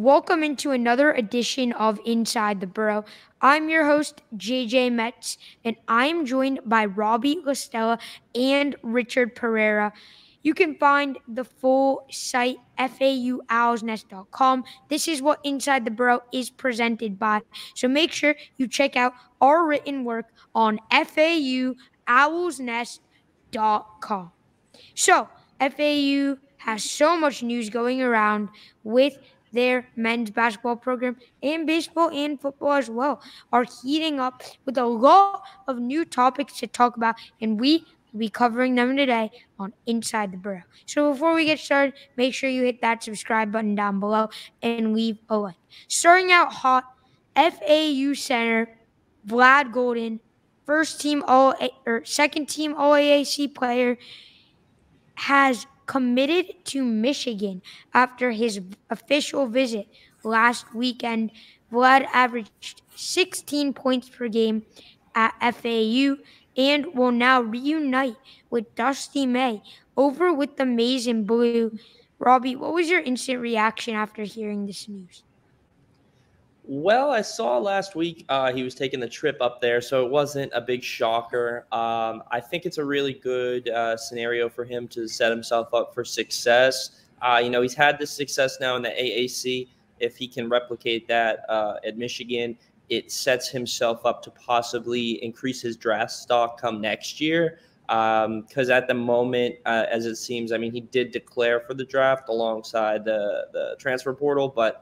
welcome into another edition of Inside the Burrow. I'm your host, JJ Metz, and I am joined by Robbie Listella and Richard Pereira. You can find the full site, fauowlsnest.com. This is what Inside the Burrow is presented by. So make sure you check out our written work on fauowlsnest.com. So, FAU has so much news going around with their men's basketball program, and baseball and football as well are heating up with a lot of new topics to talk about, and we will be covering them today on Inside the Burrow. So before we get started, make sure you hit that subscribe button down below and leave a like. Starting out hot, FAU center Vlad Golden, second team All AAC player, has committed to Michigan after his official visit last weekend. Vlad averaged 16 points per game at FAU and will now reunite with Dusty May over with the Maize and Blue. Robbie, what was your instant reaction after hearing this news? Well, I saw last week he was taking the trip up there, so it wasn't a big shocker. I think it's a really good scenario for him to set himself up for success. He's had this success now in the AAC. If he can replicate that at Michigan, it sets himself up to possibly increase his draft stock come next year. Because at the moment, as it seems, he did declare for the draft alongside the transfer portal, but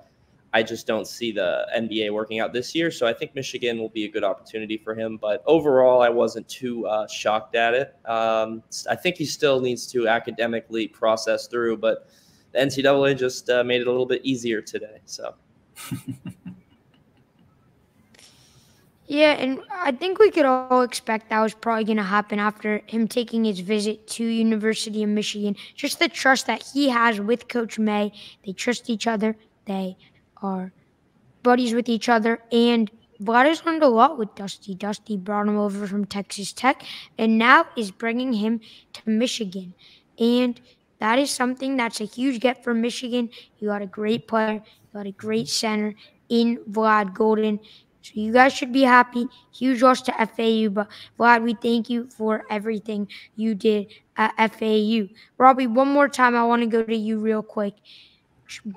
I just don't see the NBA working out this year. So I think Michigan will be a good opportunity for him. But overall, I wasn't too shocked at it. I think he still needs to academically process through, but the NCAA just made it a little bit easier today. So. Yeah, and I think we could all expect that was probably going to happen after him taking his visit to University of Michigan. Just the trust that he has with Coach May. They trust each other. They are buddies with each other, and Vlad has learned a lot with Dusty. Dusty brought him over from Texas Tech and now is bringing him to Michigan, and that is something that's a huge get for Michigan. You got a great player, you got a great center in Vlad Golden, so you guys should be happy. Huge loss to FAU, but Vlad, we thank you for everything you did at FAU. Robbie, one more time, I want to go to you real quick.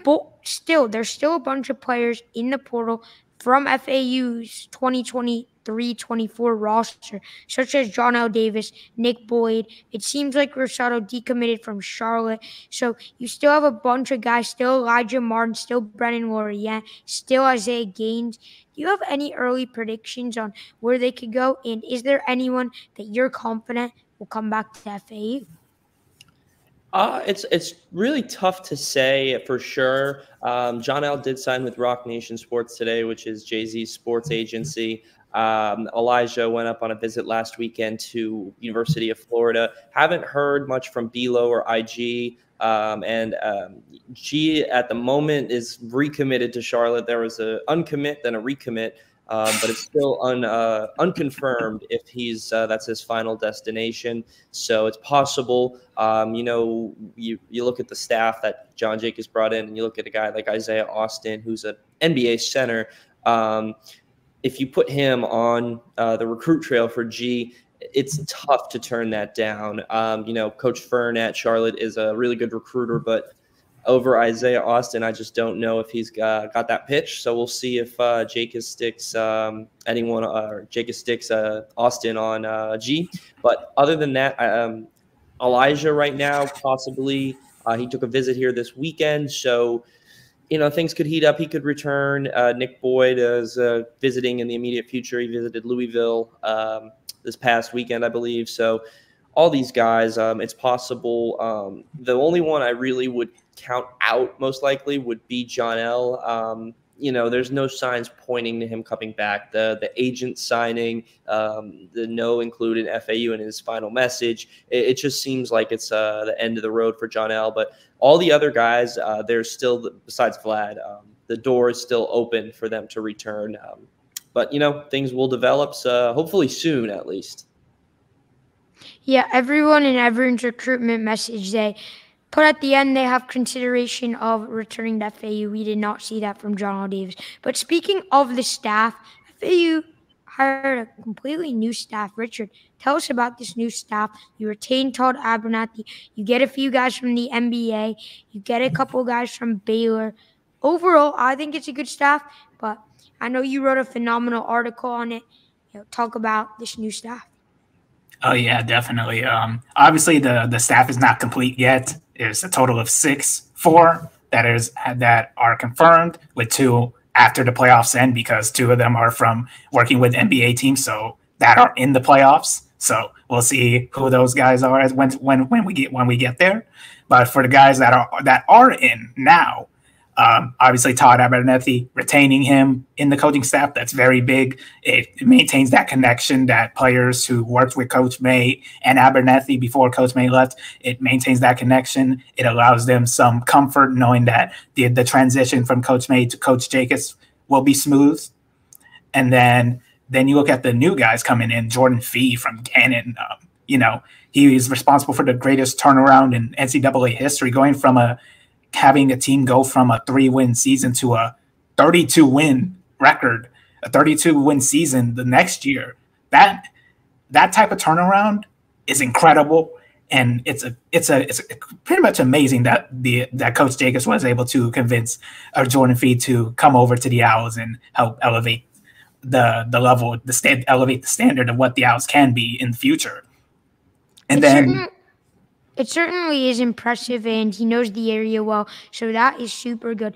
But there's still a bunch of players in the portal from FAU's 2023-24 roster, such as Johnell Davis, Nick Boyd. It seems like Rosado decommitted from Charlotte. So you still have a bunch of guys, still Elijah Martin, still Brennan Laurent, still Isaiah Gaines. Do you have any early predictions on where they could go? And is there anyone that you're confident will come back to FAU? It's really tough to say for sure. Johnell did sign with Rock Nation Sports today, which is Jay-Z's sports agency. Elijah went up on a visit last weekend to University of Florida. Haven't heard much from Belo or IG. G at the moment is recommitted to Charlotte. There was an uncommit, then a recommit. But it's still unconfirmed if that's his final destination. So it's possible. You look at the staff that John Jacobs brought in, and you look at a guy like Isaiah Austin, who's an NBA center. If you put him on the recruit trail for G, it's tough to turn that down. Coach Fern at Charlotte is a really good recruiter, but over Isaiah Austin, I just don't know if he's got that pitch. So we'll see if Jacobs sticks Austin on G. But other than that, Elijah right now, possibly he took a visit here this weekend. So, things could heat up. He could return. Nick Boyd is visiting in the immediate future. He visited Louisville this past weekend, I believe. So all these guys, it's possible. The only one I really would count out most likely would be Johnell. There's no signs pointing to him coming back. The agent signing, the no included FAU in his final message. It just seems like it's the end of the road for Johnell. But all the other guys, there's still, besides Vlad, the door is still open for them to return. But things will develop, hopefully soon at least. Yeah, everyone in everyone's recruitment message, they But at the end, they have consideration of returning to FAU. We did not see that from Johnell Davis. But speaking of the staff, FAU hired a completely new staff. Richard, tell us about this new staff. You retain Todd Abernathy. You get a few guys from the NBA. You get a couple guys from Baylor. Overall, I think it's a good staff. But I know you wrote a phenomenal article on it. Talk about this new staff. Oh yeah, definitely. Obviously the staff is not complete yet. There's a total of four that are confirmed, with two after the playoffs end, because two of them are from working with NBA teams, so that are in the playoffs. So we'll see who those guys are when we get there. But for the guys that are in now, obviously, Todd Abernathy, retaining him in the coaching staff, that's very big. It maintains that connection that players who worked with Coach May and Abernathy before Coach May left, it maintains that connection. It allows them some comfort knowing that the transition from Coach May to Coach Jacobs will be smooth. And then you look at the new guys coming in, Jordan Fee from Gannon. He is responsible for the greatest turnaround in NCAA history, going from having a team go from a 3-win season to a 32-win record, a 32-win season the next year. That type of turnaround is incredible, and it's pretty much amazing that Coach Jacobs was able to convince Jordan Fee to come over to the Owls and help elevate the level, elevate the standard of what the Owls can be in the future. And it certainly is impressive, and he knows the area well, so that is super good.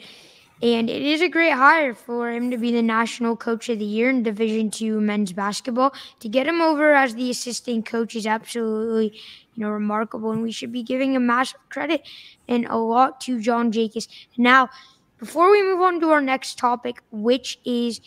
And it is a great hire for him to be the National Coach of the Year in Division II men's basketball. To get him over as the assistant coach is absolutely, remarkable, and we should be giving him massive credit and a lot to John Jacobs. Now, before we move on to our next topic, which is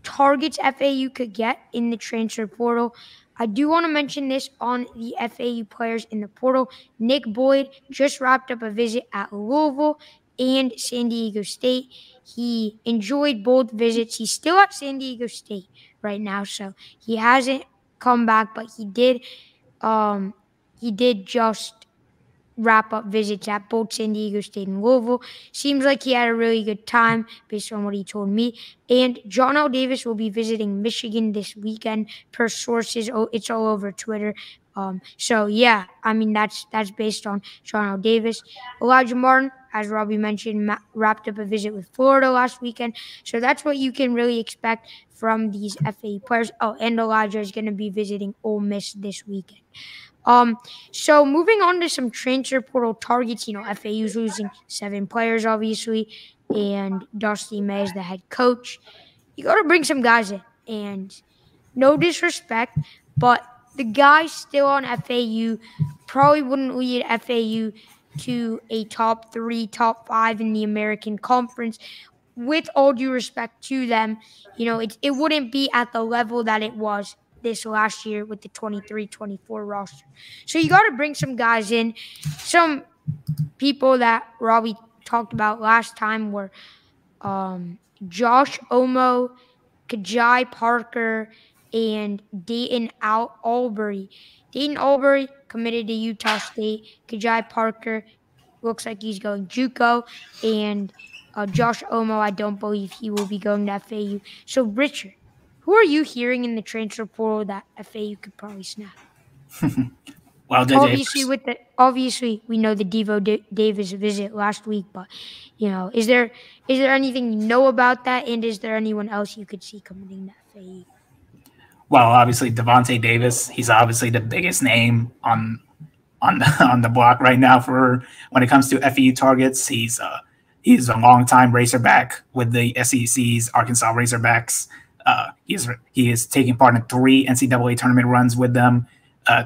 targets FAU could get in the transfer portal, I do want to mention this on the FAU players in the portal. Nick Boyd just wrapped up a visit at Louisville and San Diego State. He enjoyed both visits. He's still at San Diego State right now, so he hasn't come back, but he did just wrap up visits at both San Diego State and Louisville. Seems like he had a really good time based on what he told me. And Johnell Davis will be visiting Michigan this weekend per sources. Oh, it's all over Twitter. So yeah, that's based on Johnell Davis. Elijah Martin, as Robbie mentioned, wrapped up a visit with Florida last weekend. So that's what you can really expect from these FAU players. Oh, and Elijah is going to be visiting Ole Miss this weekend. So moving on to some transfer portal targets, FAU's losing 7 players, obviously, and Dusty May is the head coach. You got to bring some guys in, and no disrespect, but the guys still on FAU probably wouldn't lead FAU to a top 3, top 5 in the American Conference. With all due respect to them, it wouldn't be at the level that it was this last year with the 23-24 roster. So you got to bring some guys in. Some people that Robbie talked about last time were Josh Omo, Kajai Parker, and Dayton Albury. Dayton Albury committed to Utah State. Kajai Parker looks like he's going JUCO, and Josh Omo, I don't believe he will be going to FAU. So Richard, who are you hearing in the transfer portal that FAU could probably snap? Well, obviously we know the Devo Davis visit last week, but is there anything you know about that, and is there anyone else you could see coming in that FAU? Well, obviously Devontae Davis, he's obviously the biggest name on the block right now for when it comes to FAU targets. He's a longtime Razorback with the SEC's Arkansas Razorbacks. He is taking part in 3 NCAA tournament runs with them,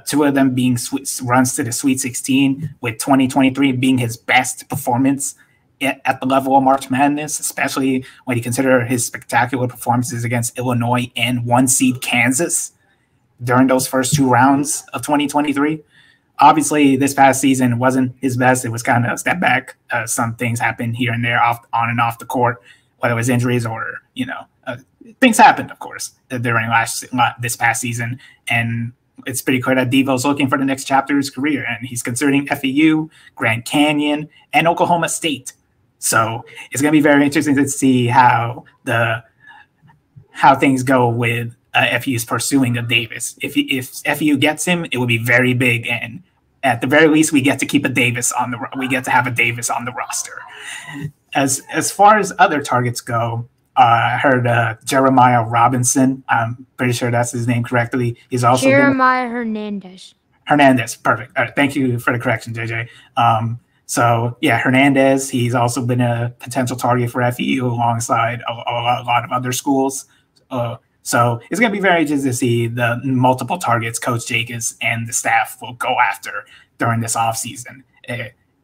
2 of them being runs to the Sweet 16, with 2023 being his best performance at the level of March Madness, especially when you consider his spectacular performances against Illinois and 1-seed Kansas during those first 2 rounds of 2023. Obviously, this past season wasn't his best. It was kind of a step back. Some things happened here and there on and off the court, whether it was injuries or, things happened, of course, during this past season. And it's pretty clear that Devo's looking for the next chapter of his career, and he's considering FAU, Grand Canyon, and Oklahoma State. So it's going to be very interesting to see how things go with FU's pursuing of Davis. If FU gets him, it will be very big, and at the very least, we get to keep a Davis on the roster. As far as other targets go, I heard Jeremiah Robinson. I'm pretty sure that's his name correctly. He's also Jeremiah Hernandez. Perfect. All right, thank you for the correction, JJ. So yeah, Hernandez. He's also been a potential target for FEU alongside a lot of other schools. So it's going to be very interesting to see the multiple targets Coach Jacobs and the staff will go after during this offseason.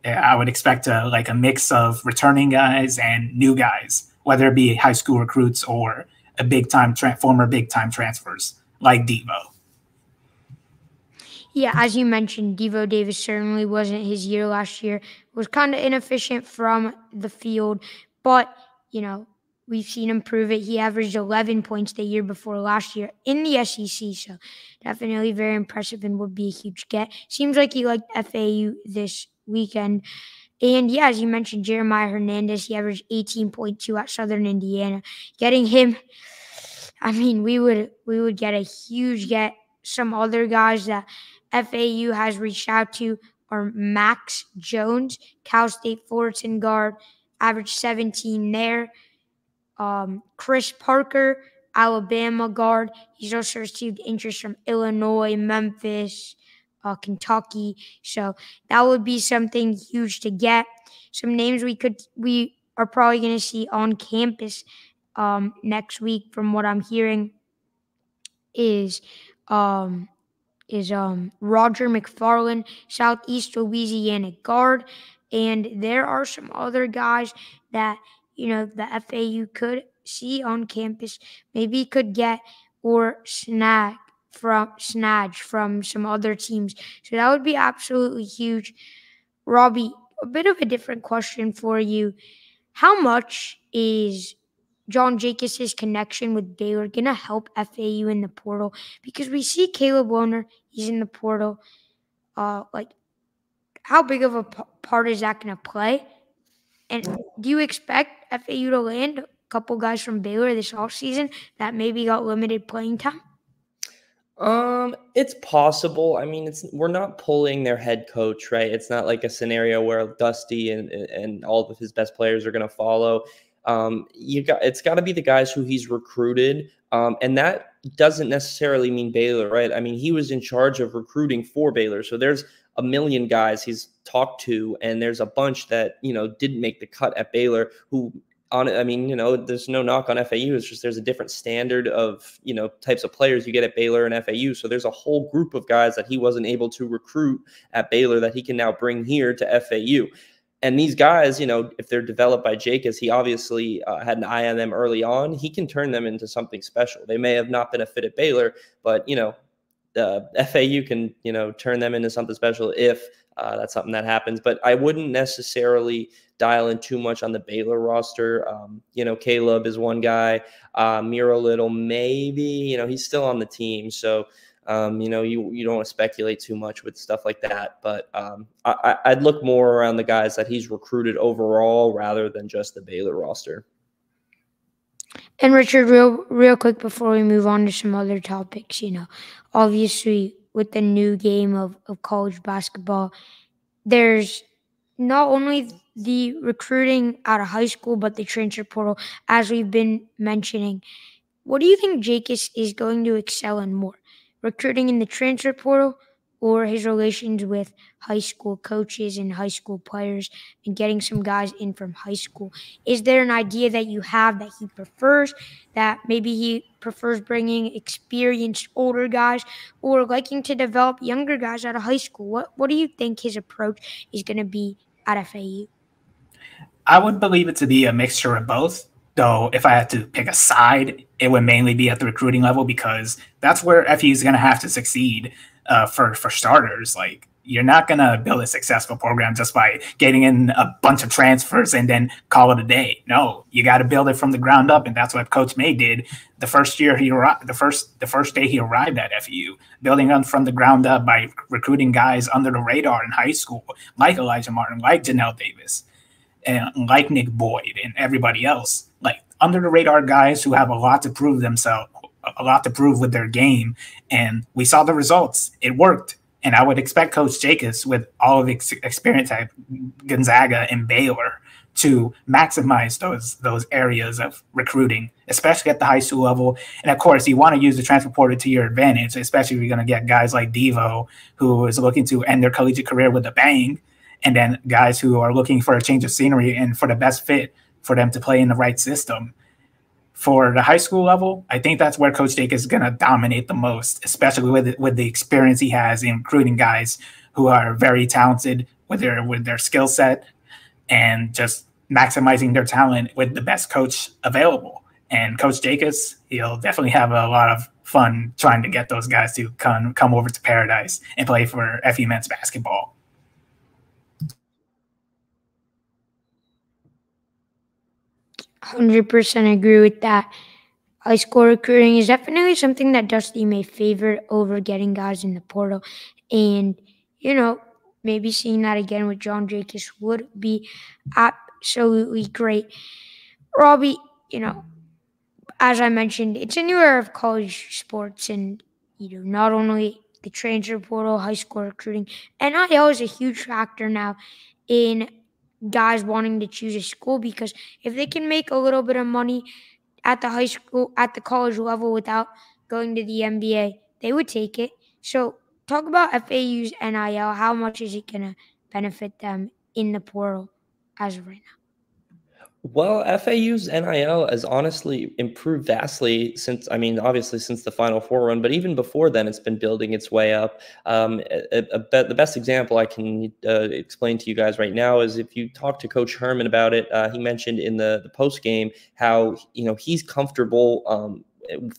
I would expect a mix of returning guys and new guys, whether it be high school recruits or former big time transfers like Devo. Yeah, as you mentioned, Devo Davis certainly wasn't his year last year. Was kind of inefficient from the field, but we've seen him prove it. He averaged 11 points the year before last year in the SEC, so definitely very impressive and would be a huge get. Seems like he liked FAU this weekend. And yeah, as you mentioned, Jeremiah Hernandez, he averaged 18.2 at Southern Indiana. Getting him, I mean, we would get a huge get. Some other guys that FAU has reached out to are Max Jones, Cal State Fullerton guard, averaged 17 there. Chris Parker, Alabama guard. He's also received interest from Illinois, Memphis, Kentucky. So that would be something huge to get. Some names we are probably going to see on campus next week, from what I'm hearing, is Roger McFarland, Southeast Louisiana guard. And there are some other guys that the FAU could see on campus, maybe could get or snatch from some other teams. So that would be absolutely huge. Robbie, a bit of a different question for you. How much is John Jacobs' connection with Baylor going to help FAU in the portal? Because we see Caleb Warner, he's in the portal. How big of a part is that going to play? And do you expect FAU to land a couple guys from Baylor this offseason that maybe got limited playing time? It's possible. I mean, we're not pulling their head coach, right? It's not like a scenario where Dusty and all of his best players are going to follow. It's got to be the guys who he's recruited. And that doesn't necessarily mean Baylor, right? I mean, he was in charge of recruiting for Baylor. So there's a million guys he's talked to, and there's a bunch that, didn't make the cut at Baylor there's no knock on FAU. It's just there's a different standard of, types of players you get at Baylor and FAU. So there's a whole group of guys that he wasn't able to recruit at Baylor that he can now bring here to FAU. And these guys, if they're developed by Jacobs, he obviously had an eye on them early on. He can turn them into something special. They may have not been a fit at Baylor, but, FAU can, turn them into something special if that's something that happens. But I wouldn't necessarily dial in too much on the Baylor roster. Caleb is one guy. Miro Little, maybe, he's still on the team. So, you don't want to speculate too much with stuff like that. But I'd look more around the guys that he's recruited overall rather than just the Baylor roster. And Richard, real quick before we move on to some other topics, obviously with the new game of college basketball, there's not only the recruiting out of high school, but the transfer portal, as we've been mentioning. What do you think Jacobs is going to excel in more? Recruiting in the transfer portal or his relations with high school coaches and high school players and getting some guys in from high school? Is there an idea that you have that he prefers, that maybe he prefers bringing experienced older guys or liking to develop younger guys out of high school? What do you think his approach is going to be at FAU? I would believe it to be a mixture of both. Though if I had to pick a side, it would mainly be at the recruiting level, because that's where FU is going to have to succeed for starters. Like, You're not going to build a successful program just by getting in a bunch of transfers and then call it a day. No, you got to build it from the ground up, and that's what Coach May did the first year he arrived. The first day he arrived at FEU, building on from the ground up by recruiting guys under the radar in high school, like Elijah Martin, like Johnell Davis, and like Nick Boyd, and everybody else, like under the radar guys who have a lot to prove themselves, a lot to prove with their game, and we saw the results. It worked. And I would expect Coach Jacobs, with all of his experience at Gonzaga and Baylor, to maximize those areas of recruiting, especially at the high school level. And of course, you want to use the transfer portal to your advantage, especially if you're going to get guys like Devo, who is looking to end their collegiate career with a bang, and then guys who are looking for a change of scenery and for the best fit for them to play in the right system. For the high school level, I think that's where Coach Jake is going to dominate the most, especially with the experience he has in recruiting guys who are very talented with their skill set and just maximizing their talent with the best coach available. And Coach Jacobs, he'll definitely have a lot of fun trying to get those guys to come over to Paradise and play for FE men's basketball. %100% agree with that. High school recruiting is definitely something that Dusty may favor over getting guys in the portal. And, maybe seeing that again with John Jacobs would be absolutely great. Robbie, as I mentioned, it's a new era of college sports, and, not only the transfer portal, high school recruiting, NIL is a huge factor now in guys wanting to choose a school, because if they can make a little bit of money at the high school, at the college level without going to the NBA, they would take it. So talk about FAU's NIL. How much is it going to benefit them in the portal as of right now? Well, FAU's NIL has honestly improved vastly since the Final Four run, but even before then, it's been building its way up. The best example I can explain to you guys right now is if you talk to Coach Herman about it. He mentioned in the post game how he's comfortable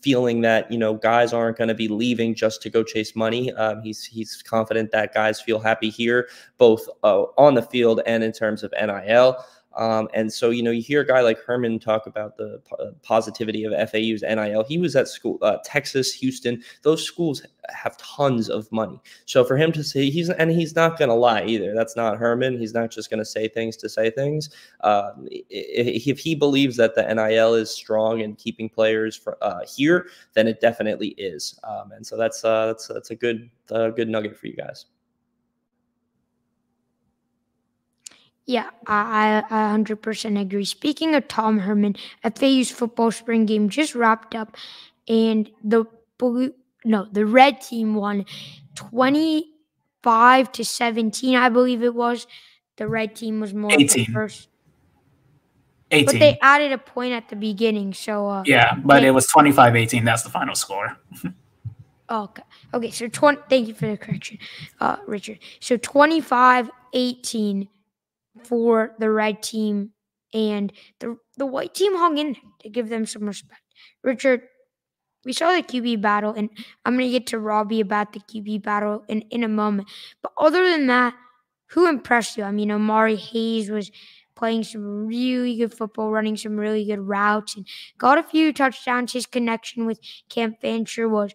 feeling that guys aren't going to be leaving just to go chase money. He's confident that guys feel happy here, both on the field and in terms of NIL. And so, you hear a guy like Herman talk about the positivity of FAU's NIL. He was at school, Texas, Houston. Those schools have tons of money. So for him to say he's not going to lie either. That's not Herman. He's not just going to say things to say things. If he believes that the NIL is strong in keeping players here, then it definitely is. And so that's a good nugget for you guys. Yeah, I 100% agree. Speaking of Tom Herman, FAU's football spring game just wrapped up, and the red team won 25-17, I believe it was. The red team was more 18. of the first. 18. But they added a point at the beginning, so yeah, but it was 25-18. That's the final score. Okay. So thank you for the correction, Richard. So 25-18. For the red team, and the white team hung in to give them some respect. Richard, we saw the QB battle, and I'm going to get to Robbie about the QB battle in a moment. But other than that, who impressed you? I mean, Omari Hayes was playing some really good football, running some really good routes, and got a few touchdowns. His connection with Cam Fancher was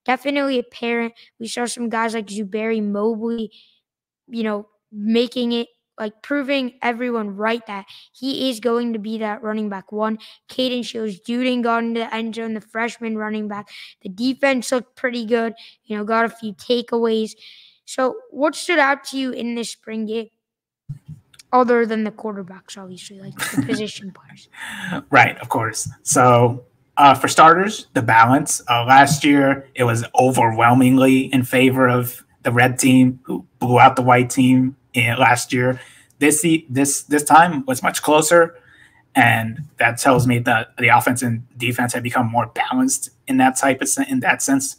definitely apparent. We saw some guys like Zuberi Mobley, making it, like proving everyone right that he is going to be that running back one. Caden Shields-Duden got into the end zone, the freshman running back. The defense looked pretty good, got a few takeaways. So what stood out to you in this spring game? Other than the quarterbacks, obviously, like the position players. Right, of course. So for starters, the balance. Last year, it was overwhelmingly in favor of the red team, who blew out the white team last year. This time was much closer, and that tells me that the offense and defense have become more balanced in that sense.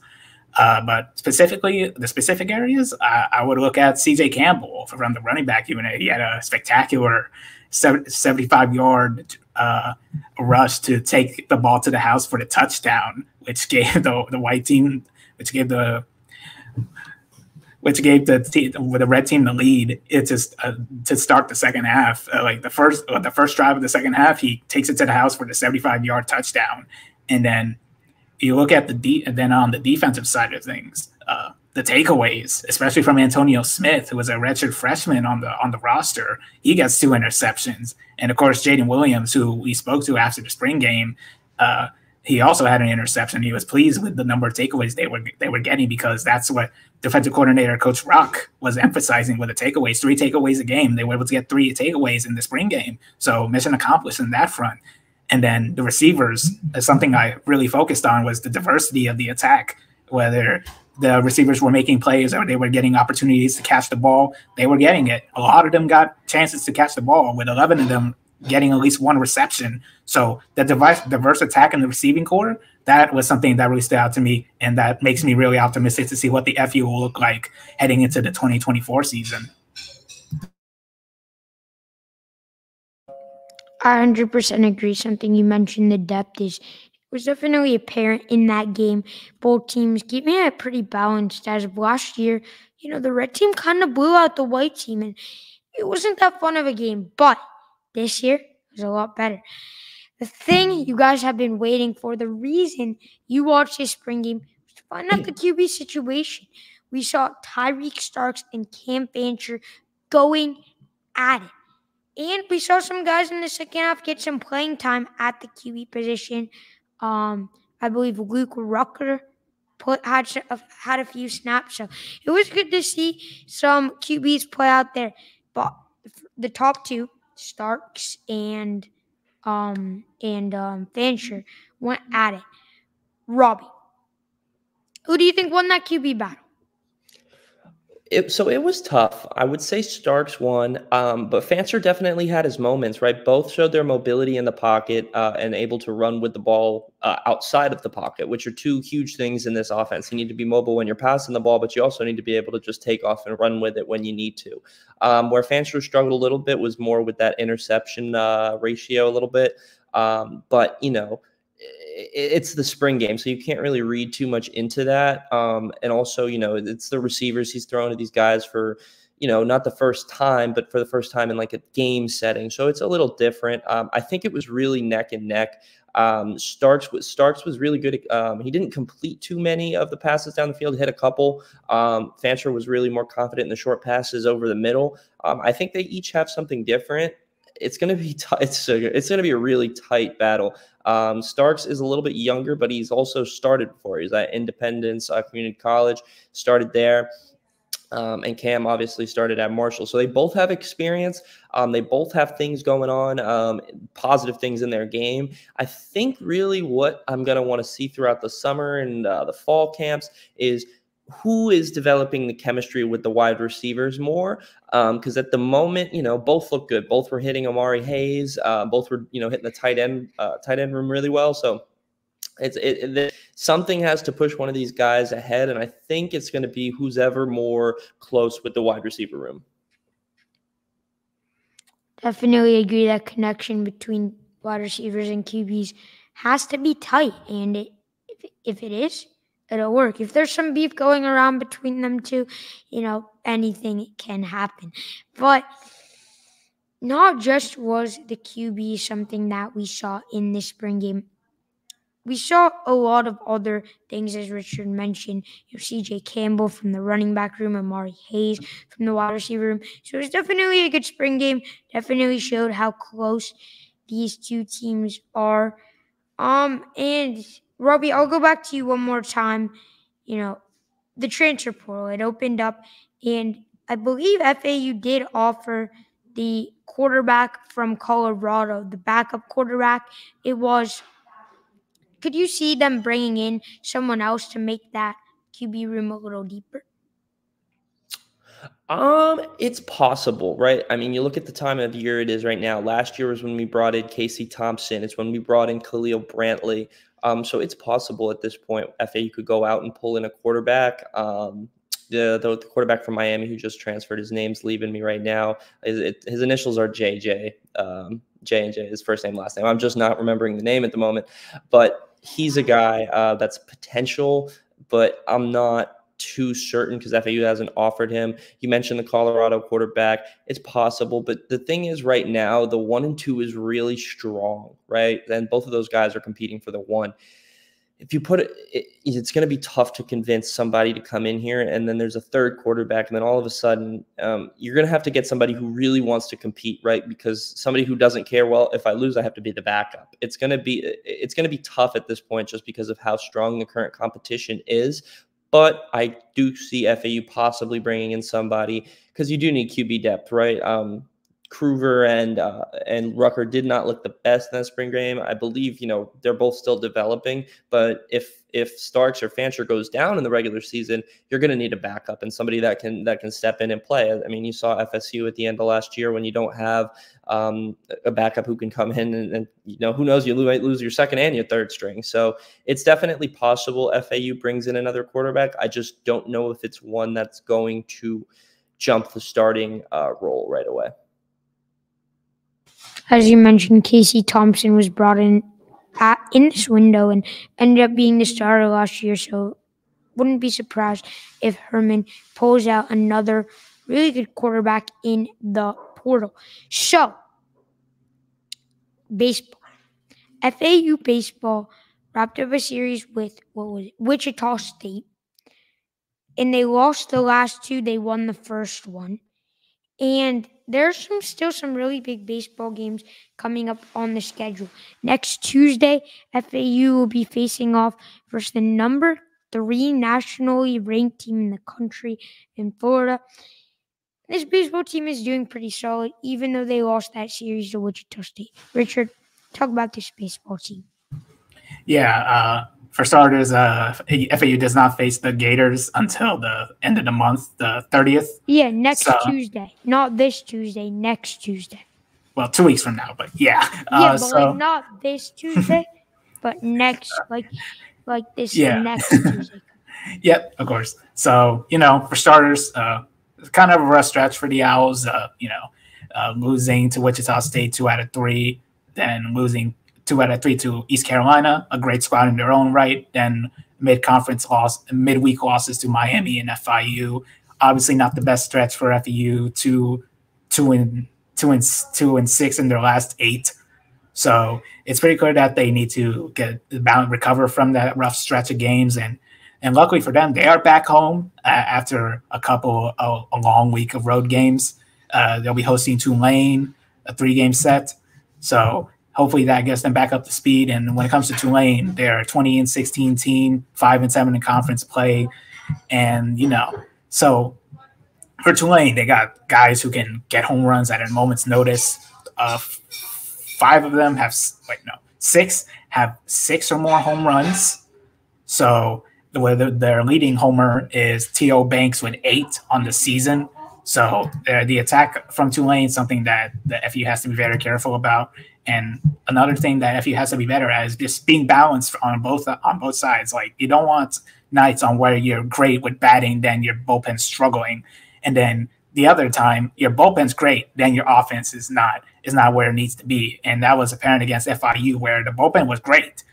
But specifically, the specific areas, I would look at CJ Campbell from the running back unit. He had a spectacular 75-yard rush to take the ball to the house for the touchdown, which gave the white team, which gave which gave the red team the lead. It's just to start the second half. Like the first drive of the second half, he takes it to the house for the 75-yard touchdown, and then you look at and then on the defensive side of things, the takeaways, especially from Antonio Smith, who was a redshirt freshman on the roster, he gets 2 interceptions, and of course Jaden Williams, who we spoke to after the spring game, he also had an interception. He was pleased with the number of takeaways they were getting, because that's what defensive coordinator Coach Rock was emphasizing with the takeaways. 3 takeaways a game. They were able to get 3 takeaways in the spring game. So mission accomplished in that front. And then the receivers, something I really focused on was the diversity of the attack, whether the receivers were making plays or they were getting opportunities to catch the ball. They were getting it. A lot of them got chances to catch the ball, with 11 of them getting at least 1 reception. So the diverse attack in the receiving core, that was something that really stood out to me, and that makes me really optimistic to see what the FU will look like heading into the 2024 season. I 100% agree. Something you mentioned, the depth, it was definitely apparent in that game. Both teams keeping it pretty balanced. As of last year, the red team kind of blew out the white team, and it wasn't that fun of a game. But this year was a lot better. The thing you guys have been waiting for, the reason you watched this spring game, was to find out the QB situation. We saw Tyreek Starks and Cam Fancher going at it. And we saw some guys in the second half get some playing time at the QB position. I believe Luke Rucker had a few snaps. So it was good to see some QBs play out there. But the top 2, Starks and Fancher, went at it. Robbie, who do you think won that QB battle? So it was tough. I would say Starks won, but Fancher definitely had his moments, right? Both showed their mobility in the pocket and able to run with the ball outside of the pocket, which are 2 huge things in this offense. You need to be mobile when you're passing the ball, but you also need to be able to just take off and run with it when you need to. Where Fancher struggled a little bit was more with that interception ratio a little bit. But, it's the spring game, so you can't really read too much into that. And also, it's the receivers he's throwing to these guys for, not the first time, but for the first time in like a game setting. So it's a little different. I think it was really neck and neck. Starks was really good. He didn't complete too many of the passes down the field, hit a couple. Fancher was really more confident in the short passes over the middle. I think they each have something different. It's going to be it's going to be a really tight battle. Starks is a little bit younger, but he's also started before. He's at Independence Community College, started there. And Cam obviously started at Marshall. So they both have experience. They both have things going on, positive things in their game. I think really what I'm going to want to see throughout the summer and the fall camps is who is developing the chemistry with the wide receivers more. Because at the moment, both look good. Both were hitting Amari Hayes. Both were, hitting the tight end room really well. So something has to push one of these guys ahead, and I think it's going to be who's ever more close with the wide receiver room. Definitely agree that connection between wide receivers and QBs has to be tight, and if it is, it'll work. If there's some beef going around between them two, anything can happen. But not just was the QB something that we saw in this spring game. We saw a lot of other things, as Richard mentioned. CJ Campbell from the running back room, Amari Hayes from the wide receiver room. So it was definitely a good spring game. Definitely showed how close these two teams are. And Robbie, I'll go back to you one more time. The transfer portal, it opened up, and I believe FAU did offer the quarterback from Colorado, the backup quarterback. Could you see them bringing in someone else to make that QB room a little deeper? It's possible, right? I mean, you look at the time of year it is right now. Last year was when we brought in Casey Thompson. It's when we brought in Khalil Brantley. So it's possible at this point FAU could go out and pull in a quarterback. The quarterback from Miami who just transferred, his name's leaving me right now. His initials are JJ. J&J, his first name, last name. I'm just not remembering the name at the moment. But he's a guy that's potential, but I'm not too certain because FAU hasn't offered him. You mentioned the Colorado quarterback. It's possible, but the thing is right now, the 1 and 2 is really strong, right? And both of those guys are competing for the 1. If you put it's going to be tough to convince somebody to come in here, and then there's a third quarterback, and then all of a sudden you're going to have to get somebody who really wants to compete, right? Because somebody who doesn't care, well, if I lose, I have to be the backup. It's going to be tough at this point just because of how strong the current competition is. But I do see FAU possibly bringing in somebody because you do need QB depth, right? Kruger and Rucker did not look the best in that spring game. I believe, they're both still developing, but if Starks or Fancher goes down in the regular season, you're going to need a backup and somebody that can step in and play. I mean, you saw FSU at the end of last year when you don't have a backup who can come in and who knows, you might lose your second and your third string. So it's definitely possible FAU brings in another quarterback. I just don't know if it's one that's going to jump the starting role right away. As you mentioned, Casey Thompson was brought in this window and ended up being the starter last year. So wouldn't be surprised if Herman pulls out another really good quarterback in the portal. So, baseball. FAU baseball wrapped up a series with, Wichita State. And they lost the last 2. They won the first one. And there's still some really big baseball games coming up on the schedule. Next Tuesday, FAU will be facing off versus the number 3 nationally ranked team in the country in Florida. This baseball team is doing pretty solid, even though they lost that series to Wichita State. Richard, talk about this baseball team. Yeah, for starters, FAU does not face the Gators until the end of the month, the 30th. Yeah, next Tuesday. Not this Tuesday, next Tuesday. Well, 2 weeks from now, but yeah. Not this Tuesday, but next, like this next Tuesday. Yep, of course. So, for starters, it's kind of a rough stretch for the Owls, losing to Wichita State 2 out of 3, then losing 2 out of 3 to East Carolina, a great squad in their own right. Then midweek losses to Miami and FIU. Obviously, not the best stretch for FIU. 2-6 in their last 8. So it's pretty clear that they need to recover from that rough stretch of games. And luckily for them, they are back home after a long week of road games. They'll be hosting Tulane, a 3-game set. So hopefully that gets them back up to speed. And when it comes to Tulane, they're a 20-16 team, 5-7 in conference play. And, so for Tulane, they got guys who can get home runs at a moment's notice. 5 of them six have 6 or more home runs. So their leading homer is T.O. Banks with 8 on the season. So the attack from Tulane is something that the FU has to be very careful about. And another thing that FU has to be better at is just being balanced on both sides. Like, you don't want nights on where you're great with batting, then your bullpen's struggling, and then the other time your bullpen's great, then your offense is not where it needs to be. And that was apparent against FIU, where the bullpen was great,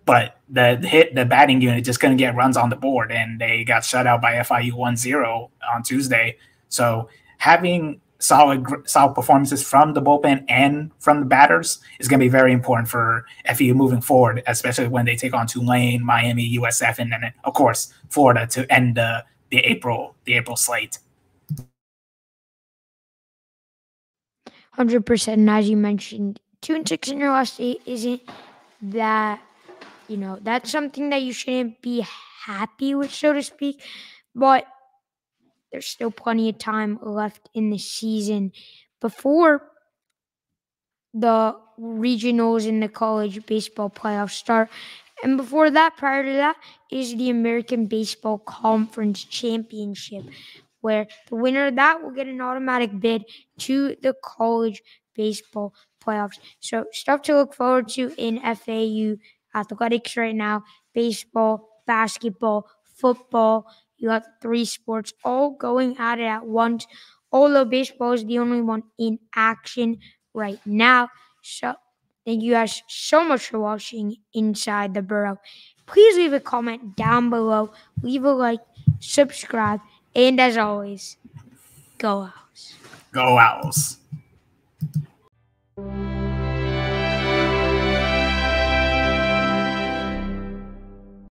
but the batting unit just couldn't get runs on the board, and they got shut out by FIU 1-0 on Tuesday. So having solid performances from the bullpen and from the batters is going to be very important for FEU moving forward, especially when they take on Tulane, Miami, USF, and then, of course, Florida to end the April slate. 100%. And as you mentioned, 2-6 in your last 8 isn't that, that's something that you shouldn't be happy with, so to speak. But there's still plenty of time left in the season before the regionals and the college baseball playoffs start. And before that, prior to that, is the American Baseball Conference Championship, where the winner of that will get an automatic bid to the college baseball playoffs. So stuff to look forward to in FAU athletics right now: baseball, basketball, football. You got 3 sports all going at it at once, although baseball is the only one in action right now. So thank you guys so much for watching Inside the Burrow. Please leave a comment down below. Leave a like. subscribe, and as always, go Owls. Go Owls.